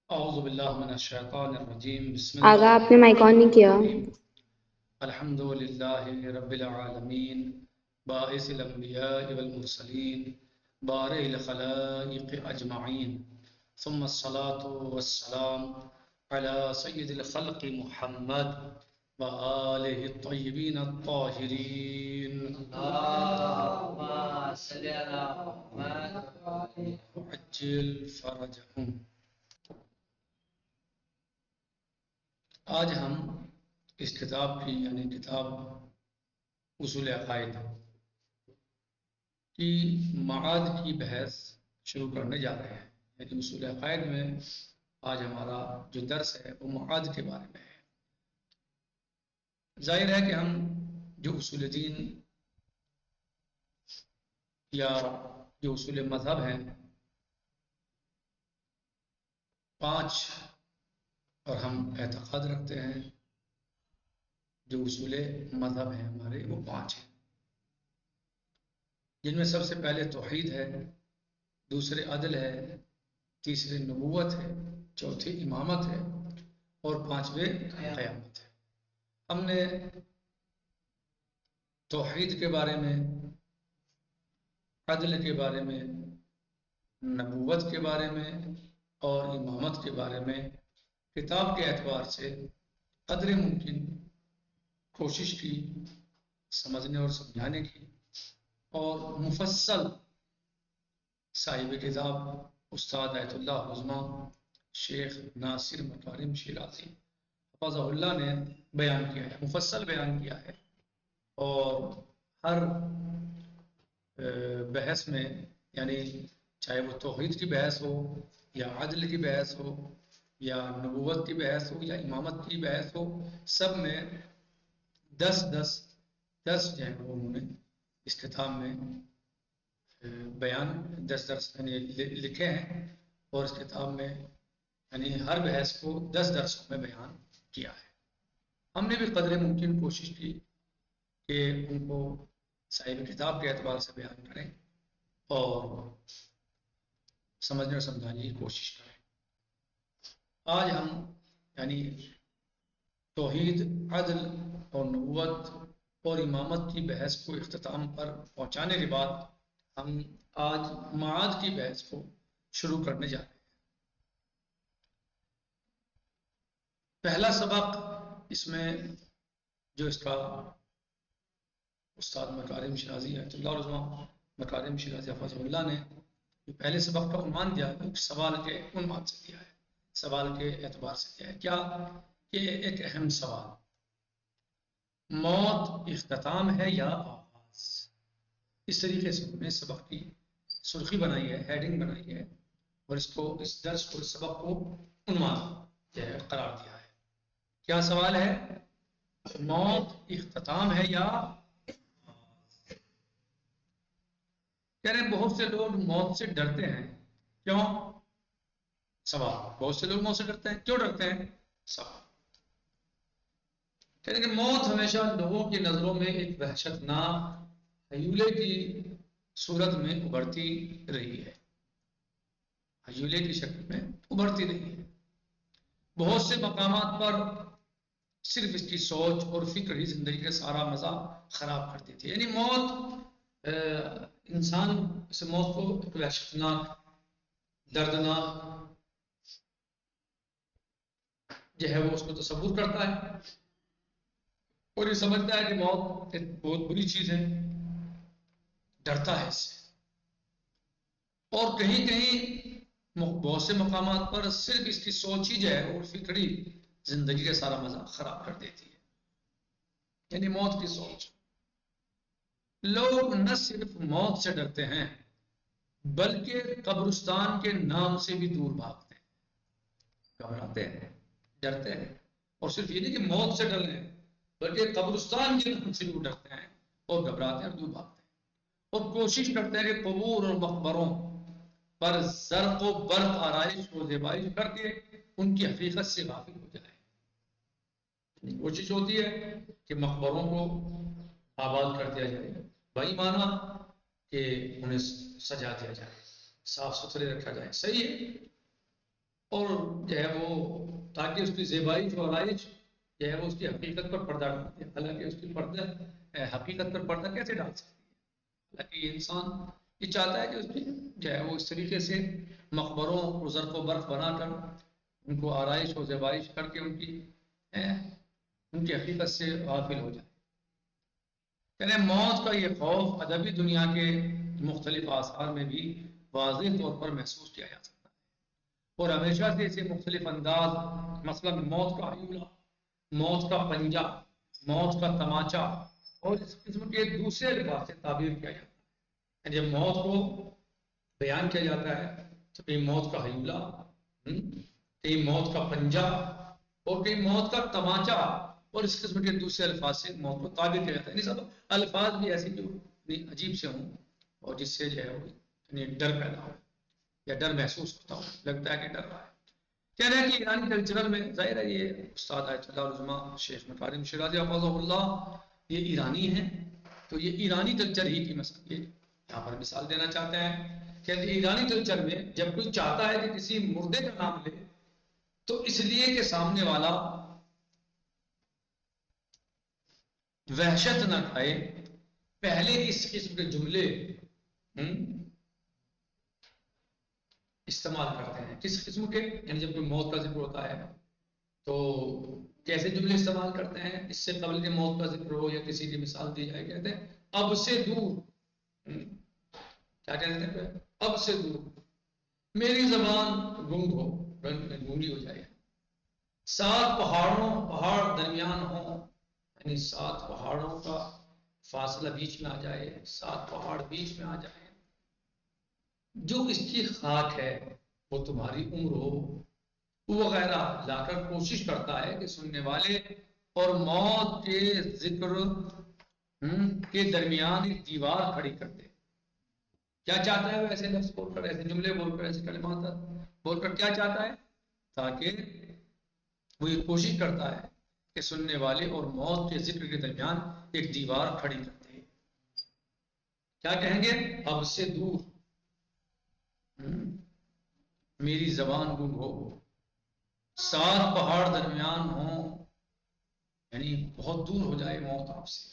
اعوذ باللہ من الشیطان الرجیم بسم آغا اللہ آپ نے مائک آن نہیں کیا۔ الرحیم الحمد للہ رب العالمین باعث الانبیاء والمرسلین بارئ الخلائق اجمعین ثم الصلاة والسلام علی سید الخلق محمد وآلہ الطیبین الطاہرین اللہم صلی علی محمد وعجل فرجہم۔ آج ہم اس کتاب کی یعنی کتاب اصول عقائد کی معاد کی بحث شروع کرنے جا رہے ہیں۔ یعنی اصول عقائد میں آج ہمارا جو درس ہے وہ معاد کے بارے میں ہے۔ ظاہر ہے کہ ہم جو اصول دین یا جو اصول مذہب ہیں 5 اور ہم اعتقاد رکھتے ہیں، جو اصول مذہب ہیں ہمارے وہ 5 ہیں، جن میں سب سے پہلے توحید ہے، دوسرے عدل ہے، تیسرے نبوت ہے، چوتھی امامت ہے اور 5ویں قیامت ہے۔ ہم نے توحید کے بارے میں، عدل کے بارے میں، نبوت کے بارے میں اور امامت کے بارے میں کتاب کے اعتبار سے قدر ممکن کوشش کی سمجھنے اور سمجھانے کی، اور مفصل صاحب کتاب استاد آیت اللہ عظمہ شیخ ناصر مکارم شیرازی حفظہ اللہ نے بیان کیا ہے، مفصل بیان کیا ہے، اور ہر بحث میں یعنی چاہے وہ توحید کی بحث ہو یا عدل کی بحث ہو یا نبوت کی بحث ہو یا امامت کی بحث ہو، سب میں 10 جو ہیں وہ انہوں نے اس کتاب میں بیان 10 یعنی لکھے ہیں، اور اس کتاب میں یعنی ہر بحث کو 10 درسوں میں بیان کیا ہے۔ ہم نے بھی قدر ممکن کوشش کی کہ ان کو صاحب کتاب کے اعتبار سے بیان کریں اور سمجھنے اور سمجھانے کی کوشش کریں۔ آج ہم یعنی توحید، عدل اور نبوت اور امامت کی بحث کو اختتام پر پہنچانے کے بعد ہم آج معاد کی بحث کو شروع کرنے جا رہے ہیں۔ پہلا سبق اس میں جو اس کا استاد مکارم شیرازی آیت اللہ عظمہ مکارم شیرازی حفظہ اللہ نے جو پہلے سبق کا عنوان دیا ہے، سوال کے عنوان سے دیا ہے، سوال کے اعتبار سے دیا ہے۔ کیا کہ ایک اہم سوال، موت اختتام ہے یا آغاز؟ اس طریقے سے ہم نے سبق کی سرخی بنائی ہے، ہیڈنگ بنائی ہے، اور اس درس کو، اس سبق کو عنوان قرار دیا ہے۔ کیا سوال ہے؟ موت اختتام ہے یا کہہ رہے ہیں بہت سے لوگ موت سے ڈرتے ہیں، کیوں؟ سوال، بہت سے لوگ موت سے ڈرتے ہیں، کیوں ڈرتے ہیں؟ سوال، کہہ رہے ہیں کہ موت ہمیشہ لوگوں کی نظروں میں ایک وحشتناک ہیولے کی صورت میں ابھرتی رہی ہے، ہیولے کی شکل میں ابھرتی رہی ہے۔ بہت سے مقامات پر صرف اس کی سوچ اور فکر ہی زندگی کا سارا مزہ خراب کر دیتی ہے۔ یعنی موت، انسان اس موت کو ایک وحشتناک، دردناک جو ہے وہ اس کو تصور کرتا ہے اور یہ سمجھتا ہے کہ موت ایک بہت بری چیز ہے، ڈرتا ہے اس سے، اور کہیں کہیں بہت سے مقامات پر صرف اس کی سوچ ہی جو ہے اور فکر ہی زندگی کا سارا مزہ خراب کر دیتی ہے۔ یعنی موت کی سوچ، لوگ نہ صرف موت سے ڈرتے ہیں بلکہ قبرستان کے نام سے بھی دور بھاگتے ہیں، گھبراتے ہیں، ڈرتے ہیں، اور صرف یہ نہیں کہ موت سے ڈر رہے ہیں بلکہ قبرستان کے نام سے بھی ڈرتے ہیں اور گھبراتے ہیں اور دور بھاگتے ہیں، اور کوشش کرتے ہیں کہ قبور اور مقبروں پر زرق و برق آرائش و زیبائش کر کے ان کی حقیقت سے غافل ہو جائے۔ کوشش ہوتی ہے کہ مقبروں کو آباد کر دیا جائے، بھائی مانا کہ انہیں سجا دیا جائے، صاف ستھرے رکھا جائے، صحیح ہے، اور جو ہے وہ تاکہ اس کی زیبائش و آرائش جو ہے وہ اس کی حقیقت پر پردہ ڈالتی ہے. حالانکہ اس کی پردہ حقیقت پر پردہ کیسے ڈال سکتی ہے؟ حالانکہ یہ انسان یہ چاہتا ہے کہ اس کی جو ہے وہ اس طریقے سے مقبروں کو زرق و برق بنا کر ان کو آرائش و زیبائش کر کے ان کی حقیقت سے غافل ہو جائے. یعنی موت کا یہ خوف ادبی دنیا کے مختلف آثار میں بھی واضح طور پر محسوس کیا جا سکتا ہے اور ہمیشہ سے اسے مختلف انداز مثلا موت کا ہیولہ، موت کا پنجہ، موت کا تماچا اور اس قسم کے دوسرے الفاظ سے تعبیر کیا جاتا ہے. جب موت کو بیان کیا جاتا ہے تو کہیں موت کا ہیولہ، کہیں موت کا پنجہ اور کہیں موت کا تماچا اور اس قسم کے دوسرے الفاظ سے موت کو تعبیر کیا جاتا ہے. سب الفاظ بھی ایسے جو عجیب سے ہوں اور جس سے جو ہے وہ ڈر پیدا ہو یا ڈر محسوس ہوتا ہو، لگتا ہے کہ ڈر رہا ہے. کہہ رہے ہیں کہ ایرانی کلچرل میں ظاہر ہے یہ استاد آیت اللہ العظمہ شیخ مکارم شیرازی حفظہ اللہ یہ ایرانی ہیں تو یہ ایرانی کلچر ہی کی مثلا یہ یہاں پر مثال دینا چاہتے ہیں کہ ایرانی کلچر میں جب کوئی چاہتا ہے کہ کسی مردے کا نام لے تو اس لیے کہ سامنے والا وحشت نہ کھائے پہلے اس قسم کے جملے استعمال کرتے ہیں. کس قسم کے؟ یعنی جب کوئی موت کا ذکر ہوتا ہے تو کیسے جملے استعمال کرتے ہیں؟ اس سے قبل کہ موت کا ذکر ہو یا کسی کی مثال دی جائے کہتے ہیں اب سے دور. کیا کہتے ہیں؟ اب سے دور، میری زبان گنگ ہو، گونگی ہو جائے، سات پہاڑ درمیان ہوں، یعنی سات پہاڑوں کا فاصلہ بیچ میں آ جائے، سات پہاڑ بیچ میں آ جائے، جو اس کی خاک ہے وہ تمہاری عمر ہو وغیرہ لا کر کوشش کرتا ہے کہ سننے والے اور موت کے ذکر کے درمیان ایک دیوار کھڑی کر دے. کیا چاہتا ہے وہ ایسے لفظ بول کر، ایسے جملے بول کر، ایسے کلمات بول کر کیا چاہتا ہے؟ تاکہ وہ یہ کوشش کرتا ہے کہ سننے والے اور موت کے ذکر کے درمیان ایک دیوار کھڑی کر دے. کیا کہیں گے؟ اب سے دور میری زبان گم ہو، سات پہاڑ درمیان ہوں، یعنی بہت دور ہو جائے موت آپ سے،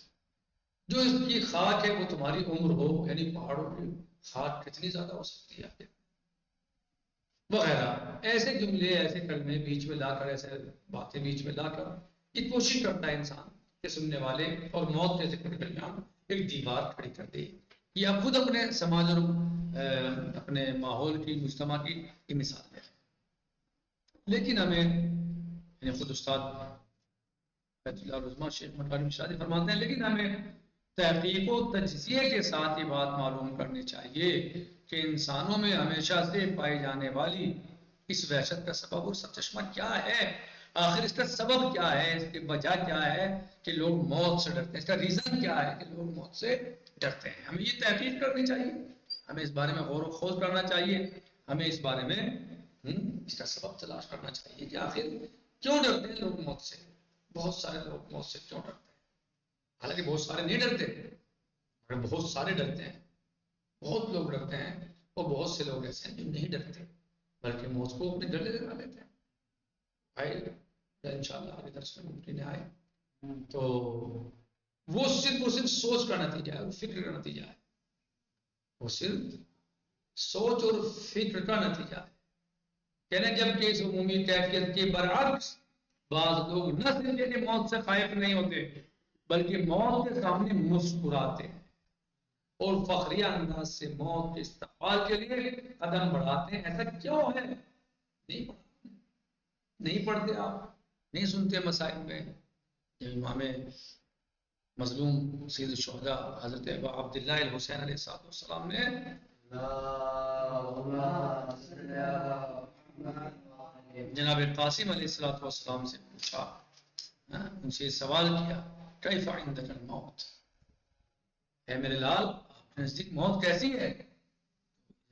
جو اس کی خاک ہے وہ تمہاری عمر ہو، یعنی پہاڑوں کی خاک کتنی زیادہ ہو سکتی ہے وغیرہ. ایسے جملے، ایسے کلمے بیچ میں لا کر، ایسے باتیں بیچ میں لا کر یہ کوشش کرتا ہے انسان کہ سننے والے اور موت کے ذکر کے درمیان ایک دیوار کھڑی کر دے. یہ آپ خود اپنے سماج اور اپنے ماحول کی، مجتمع کی مثال ہے. لیکن ہمیں یعنی خود استاد شیخ مکارم شادی فرماتے ہیں لیکن ہمیں تحقیق و تجزیے کے ساتھ یہ بات معلوم کرنی چاہیے کہ انسانوں میں ہمیشہ سے پائی جانے والی اس وحشت کا سبب اور سرچشمہ کیا ہے، آخر اس کا سبب کیا ہے، اس کی وجہ کیا ہے کہ لوگ موت سے ڈرتے ہیں، اس کا ریزن کیا ہے کہ لوگ موت سے ڈرتے ہیں. ہمیں یہ تحقیق کرنی چاہیے، ہمیں اس بارے میں غور و خوض کرنا چاہیے، ہمیں اس بارے میں اس کا سبب تلاش کرنا چاہیے کہ آخر کیوں ڈرتے ہیں لوگ موت سے. بہت سارے لوگ موت سے کیوں ڈرتے ہیں؟ حالانکہ بہت سارے نہیں ڈرتے مگر بہت سارے ڈرتے ہیں. بہت لوگ ڈرتے ہیں اور بہت سے لوگ ایسے ہیں جو نہیں ڈرتے بلکہ موت کو اپنے گلے لگا لیتے ہیں. انشاءاللہ آگے درس میں ممکن آئے تو وہ صرف سوچ کا نتیجہ ہے، وہ فکر کا نتیجہ ہے، وہ صرف سوچ اور فکر کا نتیجہ ہے. کہنے جب کہ اس عمومی کیفیت کے برعکس بعض لوگ نہ صرف یہ کہ موت سے خائف نہیں ہوتے بلکہ موت کے سامنے مسکراتے ہیں اور فخریہ انداز سے موت کے استقبال کے لیے قدم بڑھاتے ہیں. ایسا کیوں ہے؟ نہیں پڑھتے آپ، نہیں سنتے مسائل میں. جب امام مظلوم سید الشہداء حضرت عبداللہ الحسین علیہ السلام نے جناب قاسم علیہ السلام سے پوچھا، ان سے سوال کیا کیف عندک الموت، اے میرے لال آپ کے نزدیک موت کیسی ہے؟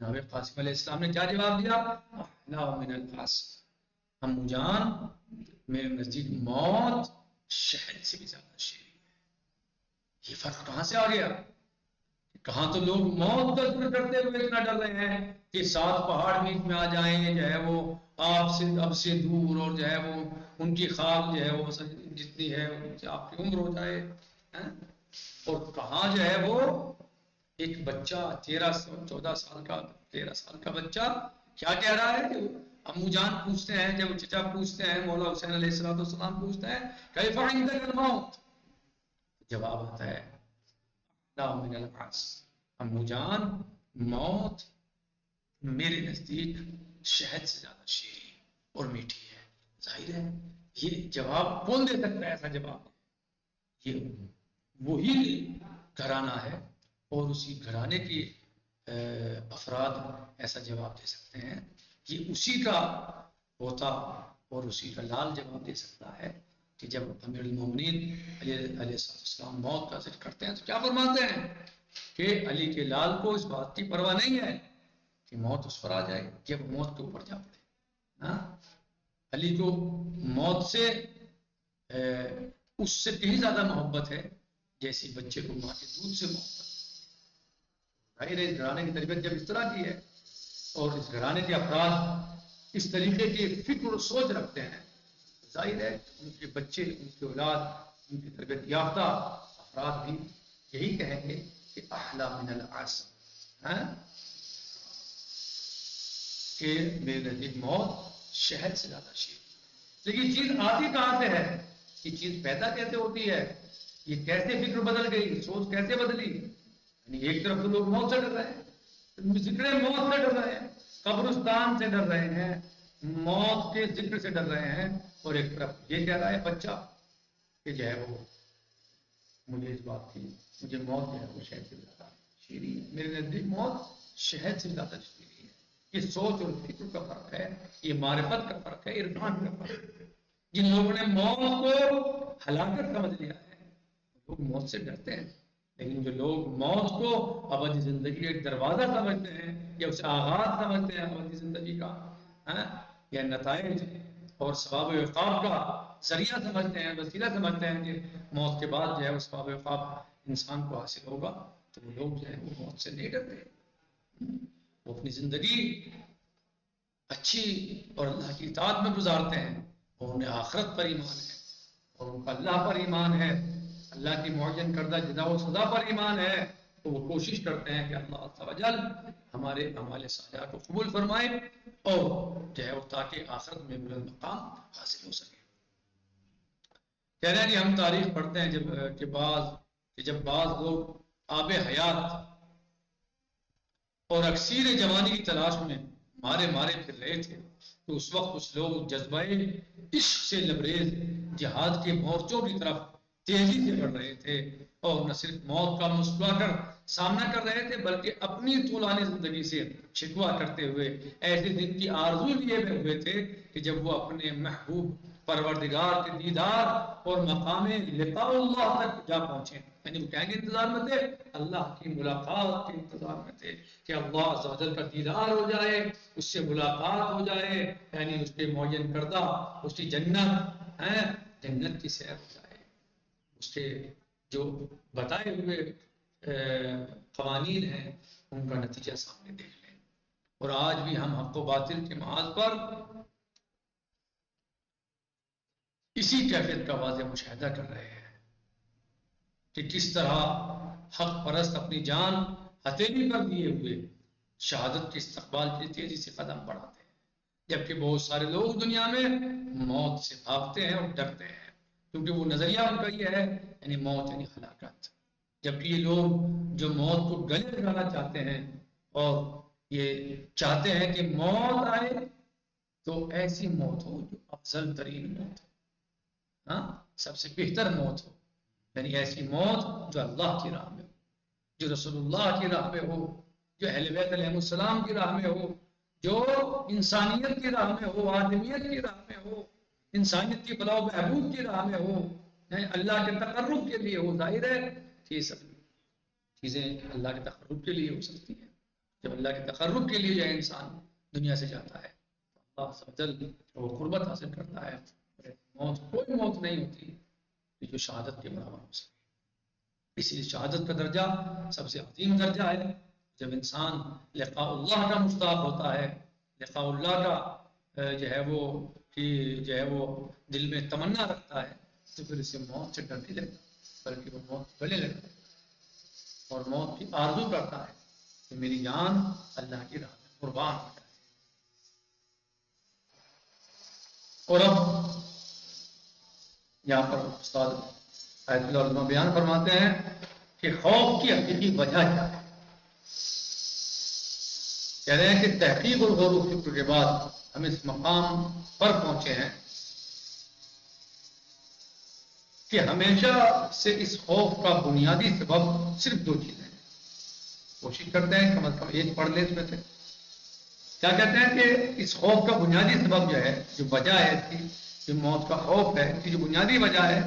جناب قاسم علیہ السلام نے کیا جواب دیا؟ احلا من العسل، ہم جان میرے نزدیک موت شہد سے بھی زیادہ شیریں ہے. یہ فرق کہاں سے آ گیا؟ کہاں تو لوگ موت کا ذکر کرتے ہوئے اتنا ڈر رہے ہیں کہ 7 پہاڑ بیچ میں آ جائیں، جو ہے وہ آپ سے اب سے دور، اور جو ہے وہ ان کی خاک جو ہے وہ جتنی ہے ان سے آپ کی عمر ہو جائے. اور کہاں جو ہے وہ ایک بچہ 14 سال کا 13 سال کا بچہ کیا کہہ رہا ہے کہ امو جان پوچھتے ہیں، جب چچا پوچھتے ہیں، مولا حسین علیہ السلام پوچھتے ہیں کیف عندک الموت، جواب آتا ہے لا من العسل، امو جان موت میرے نزدیک شہد سے زیادہ شیریں اور میٹھی ہے. ظاہر ہے یہ جواب کون دے سکتا ہے؟ ایسا جواب یہ وہی گھرانہ ہے، اور اسی گھرانے کے افراد ایسا جواب دے سکتے ہیں. یہ اسی کا ہوتا اور اسی کا لال جواب دے سکتا ہے کہ جب امیر المومنین علیہ السلام موت کا ذکر کرتے ہیں تو کیا فرماتے ہیں کہ علی کے لال کو اس بات کی پرواہ نہیں ہے کہ موت اس پر آ جائے، جب موت کے اوپر جا پڑے. علی کو موت سے اس سے کہیں زیادہ محبت ہے جیسی بچے کو ماں کے دودھ سے محبت. ظاہر ہے اس گھرانے کی تربیت جب اس طرح کی ہے اور اس گھرانے کے افراد اس طریقے کی فکر و سوچ رکھتے ہیں، ظاہر ہے ان کے بچے، ان کی اولاد، ان کی تربیت یافتہ افراد بھی یہی کہیں گے کہ احلی من العسل، کہ میرے نزدیک موت شہد سے زیادہ شیریں. لیکن چیز آتی کہاں سے ہے؟ یہ چیز پیدا کیسے ہوتی ہے؟ یہ کیسے فکر بدل گئی، سوچ کیسے بدلی؟ یعنی ایک طرف تو لوگ موت سے ڈر رہے ہیں، ذکر موت سے ڈر رہے ہیں، قبرستان سے ڈر رہے ہیں، موت کے ذکر سے ڈر رہے ہیں، اور ایک طرف یہ کہہ رہا ہے بچہ کہ جو ہے وہ مجھے اس بات کی، مجھے موت جو ہے وہ شہد سے زیادہ شیریں ہے، میرے نزدیک موت شہد سے زیادہ شیریں ہے. یہ سوچ اور فکر کا فرق ہے، یہ معرفت کا فرق ہے، عرفان کا فرق ہے. جن لوگوں نے موت کو ہلاکت سمجھ لیا ہے لوگ موت سے ڈرتے ہیں، لیکن جو لوگ موت کو ابدی زندگی کا ایک دروازہ سمجھتے ہیں یا اسے آغاز سمجھتے ہیں ابدی زندگی کا، یا نتائج اور ثواب و عقاب کا ذریعہ سمجھتے ہیں، وسیلہ سمجھتے ہیں کہ موت کے بعد جو ہے وہ ثواب و عقاب انسان کو حاصل ہوگا، تو وہ لوگ جو ہے وہ موت سے نہیں ڈرتے. وہ اپنی زندگی اچھی اور اللہ کی اطاعت میں گزارتے ہیں، اور انہیں آخرت پر ایمان ہے، اور ان کا اللہ پر ایمان ہے، اللہ کی معین کردہ جزا و سزا پر ایمان ہے. تو وہ کوشش کرتے ہیں کہ اللہ عز و جل ہمارے اعمال صالحہ کو قبول فرمائے اور جو ہے وہ تاکہ آخرت میں بلند مقام حاصل ہو سکے. کہہ رہے ہیں کہ ہم تاریخ پڑھتے ہیں جب بعض لوگ آب حیات اور اکسیر جوانی کی تلاش میں مارے پھر رہے تھے، تو اس وقت کچھ لوگ جذبہ عشق سے لبریز جہاد کے مورچوں کی طرف تیزی سے بڑھ رہے تھے، اور نہ صرف موت کا مسکرا کر سامنا کر رہے تھے بلکہ اپنی طولانی زندگی سے شکوہ کرتے ہوئے ایسے دن کی آرزو لیے ہوئے تھے کہ جب وہ اپنے محبوب پروردگار کے دیدار اور مقام لقاء اللہ تک جا پہنچے. یعنی وہ کہیں گے انتظار میں تھے، اللہ کی ملاقات کے انتظار میں تھے کہ اللہ عز و جل کا دیدار ہو جائے، اس سے ملاقات ہو جائے، یعنی اس کے معین کردہ اس کی جنت کی سیر ہو جائے، اس کے جو بتائے ہوئے قوانین ہیں ان کا نتیجہ سامنے دیکھ لیں. اور آج بھی ہم حق و باطل کے محاذ پر اسی کیفیت کا واضح مشاہدہ کر رہے ہیں کہ کس طرح حق پرست اپنی جان ہتھیلی پر دیے ہوئے شہادت کے استقبال کی تیزی سے قدم بڑھاتے ہیں، جبکہ بہت سارے لوگ دنیا میں موت سے بھاگتے ہیں اور ڈرتے ہیں کیونکہ وہ نظریہ ان کا یہ ہے یعنی موت یعنی ہلاکت. جبکہ یہ لوگ جو موت کو گلے لگانا چاہتے ہیں اور یہ چاہتے ہیں کہ موت آئے تو ایسی موت ہو جو افضل ترین موت ہو، سب سے بہتر موت ہو، یعنی ایسی موت جو اللہ کی راہ میں ہو، جو رسول اللہ کی راہ میں ہو، جو اہل بیت علیہ السلام کی راہ میں ہو، جو انسانیت کی راہ میں ہو، آدمیت کی راہ میں ہو، انسانیت کی فلاح و بہبود کی راہ میں ہو، اللہ کے تقرب کے لیے ہو. ظاہر ہے کہ یہ سب چیزیں اللہ کے تقرب کے لیے ہو سکتی ہیں. جب اللہ کے تقرب کے لیے جو انسان دنیا سے جاتا ہے تو اللہ عز و جل وہ قربت حاصل کرتا ہے. موت کوئی موت نہیں ہوتی جو شہادت کے برابر ہو سکے. اسی لیے شہادت کا درجہ سب سے عظیم درجہ ہے. جب انسان لقاء اللہ کا مشتاق ہوتا ہے، لقاء اللہ کا جو ہے وہ دل میں تمنا رکھتا ہے، تو پھر اسے موت سے ڈر نہیں لگتا، بلکہ وہ موت گلے لگتا ہے اور موت کی آرزو کرتا ہے کہ میری جان اللہ کی راہ میں قربان ہو جائے. اور اب یہاں پر استاد آیت اللہ علماء بیان فرماتے ہیں کہ خوف کی حقیقی وجہ کیا ہے. کہہ رہے ہیں کہ تحقیق اور غور و فکر کے بعد ہم اس مقام پر پہنچے ہیں کہ ہمیشہ سے اس خوف کا بنیادی سبب صرف دو چیزیں ہیں. کوشش کرتے ہیں کم از کم ایک پڑھ لیں اس میں سے. کیا کہتے ہیں کہ اس خوف کا بنیادی سبب جو ہے، جو وجہ ہے اس کی، جو موت کا خوف ہے، اس کی جو بنیادی وجہ ہے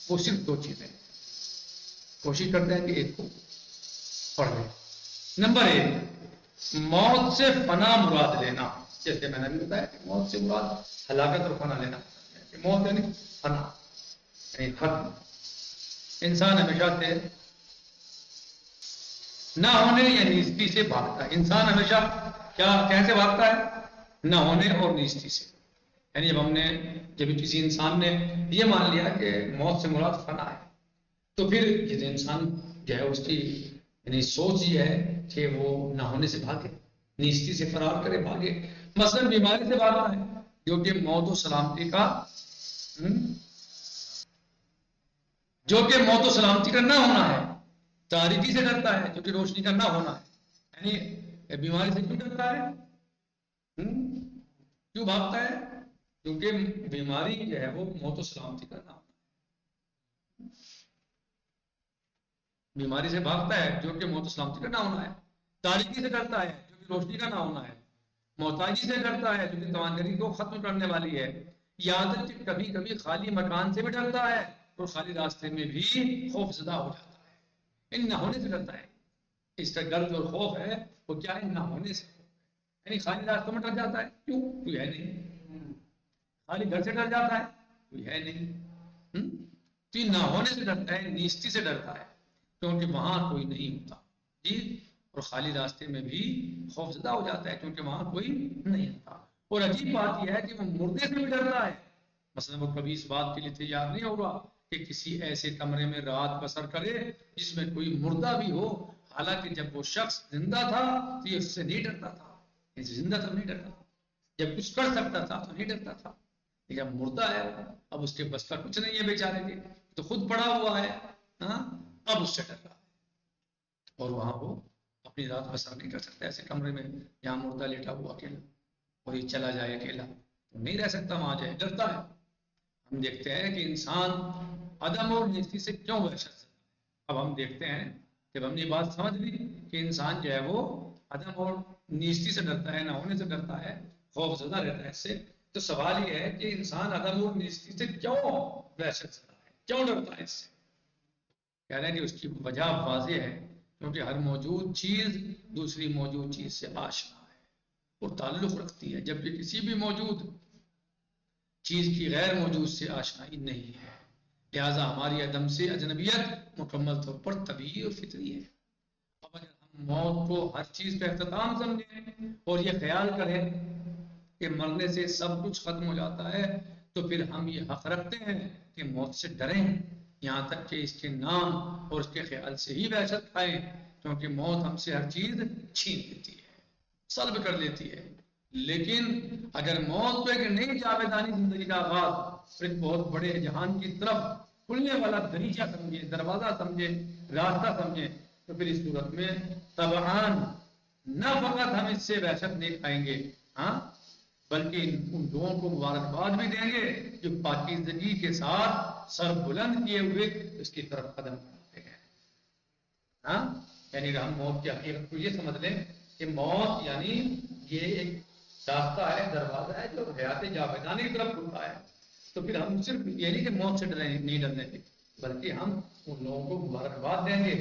وہ صرف دو چیزیں ہیں. کوشش کرتے ہیں کہ ایک کو پڑھ لیں. نمبر ایک، موت سے پناہ مراد لینا. جیسے میں نے بھی بتایا کہ موت سے مراد ہلاکت اور پناہ لینا. موت یعنی پناہ، یعنی ختم. انسان ہمیشہ سے نہ ہونے یا نیستی سے بھاگتا ہے. انسان ہمیشہ کیسے بھاگتا ہے؟ نہ ہونے اور نیستی سے. یعنی جب کسی انسان نے یہ مان لیا کہ موت سے مراد فنا ہے، تو پھر یہ انسان جو ہے اس کی یعنی سوچ یہ ہے کہ وہ نہ ہونے سے بھاگے، نیستی سے فرار کرے، بھاگے. مثلا بیماری سے بھاگنا ہے جو کہ موت و سلامتی کا نہ ہونا ہے. تاریکی سے ڈرتا ہے جو کہ روشنی کا نہ ہونا ہے. یعنی بیماری سے کیوں ڈرتا ہے؟ کیوں بھاگتا ہے؟ کیونکہ بیماری جو ہے وہ موت و سلامتی کا نہ ہونا ہے. بیماری سے بھاگتا ہے جو کہ موت و سلامتی کا نہ ہونا ہے. تاریکی سے ڈرتا ہے جو کہ روشنی کا نہ ہونا ہے. محتاجی سے ڈرتا ہے جو کہ توانگری کو ختم کرنے والی ہے. یاد کہ کبھی کبھی خالی مکان سے بھی ڈرتا ہے اور خالی راستے میں بھی خوف زدہ ہو جاتا ہے. ان نہ ہونے سے ڈرتا ہے. اس کا گرد اور خوف ہے وہ کیا ہے؟ نہ ہونے سے. یعنی خالی راستوں میں ڈر جاتا ہے، کیوں؟ کوئی ہے نہیں. خالی گھر سے ڈر جاتا ہے، کوئی ہے نہیں. تو یہ نہ ہونے سے ڈرتا ہے، نیستی سے ڈرتا ہے کیونکہ وہاں کوئی نہیں ہوتا. جی. اور خالی راستے میں بھی خوف زدہ ہو جاتا ہے کیونکہ وہاں کوئی نہیں ہوتا. اور عجیب بات یہ ہے کہ وہ مردے سے بھی ڈرتا ہے. مثلا وہ کبھی اس بات کے لیے تیار نہیں ہوگا کہ کسی ایسے کمرے میں رات بسر کرے جس میں کوئی مردہ بھی ہو، حالانکہ جب وہ شخص زندہ تھا تو یہ اس سے نہیں ڈرتا تھا. زندہ تو نہیں ڈرتا تھا، جب کچھ کر سکتا تھا تو نہیں ڈرتا تھا. لیکن اب مردہ ہے، اب اس کے بس کا کچھ نہیں ہے بیچارے کے، تو خود پڑا ہوا ہے. اب اس سے ڈر رہا ہے اور وہاں وہ اپنی رات بسر نہیں کر سکتا. ایسے کمرے میں جہاں مردہ لیٹا ہوا اکیلا، اور یہ چلا جائے اکیلا تو نہیں رہ سکتا، وہاں جائے ڈرتا ہے. ہم دیکھتے ہیں کہ انسان عدم اور نیستی سے کیوں وحشت سے. اب ہم دیکھتے ہیں جب ہم نے یہ بات سمجھ لی کہ انسان جو ہے وہ عدم اور نیستی سے ڈرتا ہے، نہ ہونے سے ڈرتا ہے، خوف زدہ رہتا ہے اس سے، تو سوال یہ ہے کہ انسان عدم اور نیستی سے کیوں وحشت زدہ ہے، کیوں ڈرتا ہے اس سے؟ کہہ رہے ہیں کہ اس کی وجہ واضح ہے، کیونکہ ہر موجود چیز دوسری موجود چیز سے آشنا ہے اور تعلق رکھتی ہے، جبکہ کسی بھی موجود چیز کی غیر موجود سے آشنائی نہیں ہے. لہذا ہماری عدم سے اجنبیت مکمل طور پر طبیعی اور فطری ہے. اب اگر ہم موت کو ہر چیز کا اختتام سمجھیں اور یہ خیال کریں کہ مرنے سے سب کچھ ختم ہو جاتا ہے، تو پھر ہم یہ حق رکھتے ہیں کہ موت سے ڈریں، یہاں تک کہ اس کے نام اور اس کے خیال سے ہی وحشت کھائیں، کیونکہ موت ہم سے ہر چیز چھین لیتی ہے، سلب کر لیتی ہے. لیکن اگر موت کو ایک نئی جاویدانی زندگی کا آغاز اور ایک بہت بڑے جہان کی طرف کھلنے والا دریچہ سمجھے، دروازہ سمجھے، راستہ سمجھے، تو پھر اس صورت میں طبعاً نہ فقط ہم اس سے وحشت نہیں کھائیں گے، بلکہ ان لوگوں کو مبارکباد بھی دیں گے جو پاکیزگی کے ساتھ سر بلند کیے ہوئے اس کی طرف قدم بڑھاتے ہیں. یعنی ہم موت کی حقیقت کو یہ سمجھ لیں کہ موت یعنی یہ ایک راستہ ہے، دروازہ ہے جو حیات جاویدانی کی طرف کھلتا ہے. تو پھر ہم صرف یہ نہیں کہ موت سے نہیں ڈرنے کے، بلکہ ہم ان لوگوں کو مبارکباد دیں گے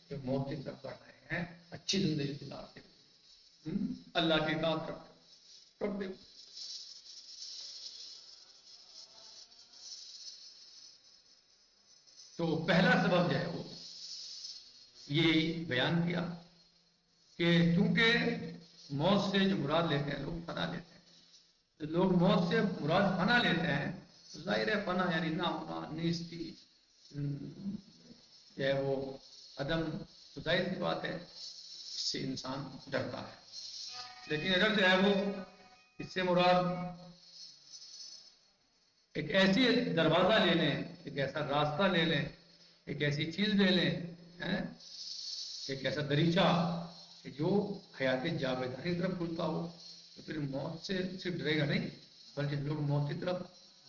جو موت کی طرف بڑھ رہے ہیں اچھی زندگی گزارتے ہوئے، اللہ کی اطاعت کرتے ہوئے. تو پہلا سبب جو ہے وہ یہ بیان کیا کہ چونکہ موت سے جو مراد لیتے ہیں لوگ فنا لیتے ہیں، تو لوگ موت سے مراد فنا لیتے ہیں، ظاہر ہے فنا یعنی نہ ہونا، نیستی، جو ہے وہ عدم، تو ظاہر سی بات ہے اس سے انسان ڈرتا ہے. لیکن اگر جو ہے وہ اس سے مراد ایک ایسی دروازہ لے لیں، ایک ایسا راستہ لے لیں، ایک ایسی چیز لے لیں، ایک ایسا دریچہ کہ جو حیات جاویدانی کی طرف کھلتا ہو، تو پھر موت سے صرف ڈرے گا نہیں، بلکہ لوگ موت کی طرف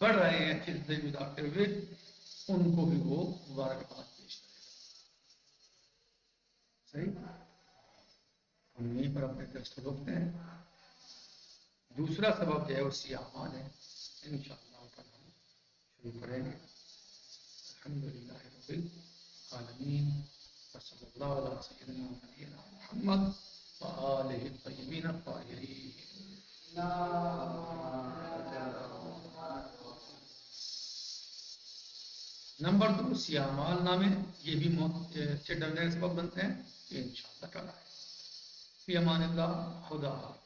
بڑھ رہے ہیں اچھی زندگی گزارتے ہوئے، ان کو بھی وہ مبارکباد پیش کرے گا. صحیح، ہم یہیں پر اپنے درس کو روکتے ہیں. دوسرا سبب جو ہے وہ سیاحان ہے، انشاءاللہ تعالی ہم شروع کریں گے. الحمدللہ رب العالمین، وصلی اللہ علیہ سیدنا نبینا محمد وآلہ الطیبین الطاہرین. نمبر 2، سیاہ مال نامے، یہ بھی موت سے ڈرنے کا سبب بنتے ہیں، یہ انشاءاللہ تعالی ہے. فی امان اللہ، خدا حافظ.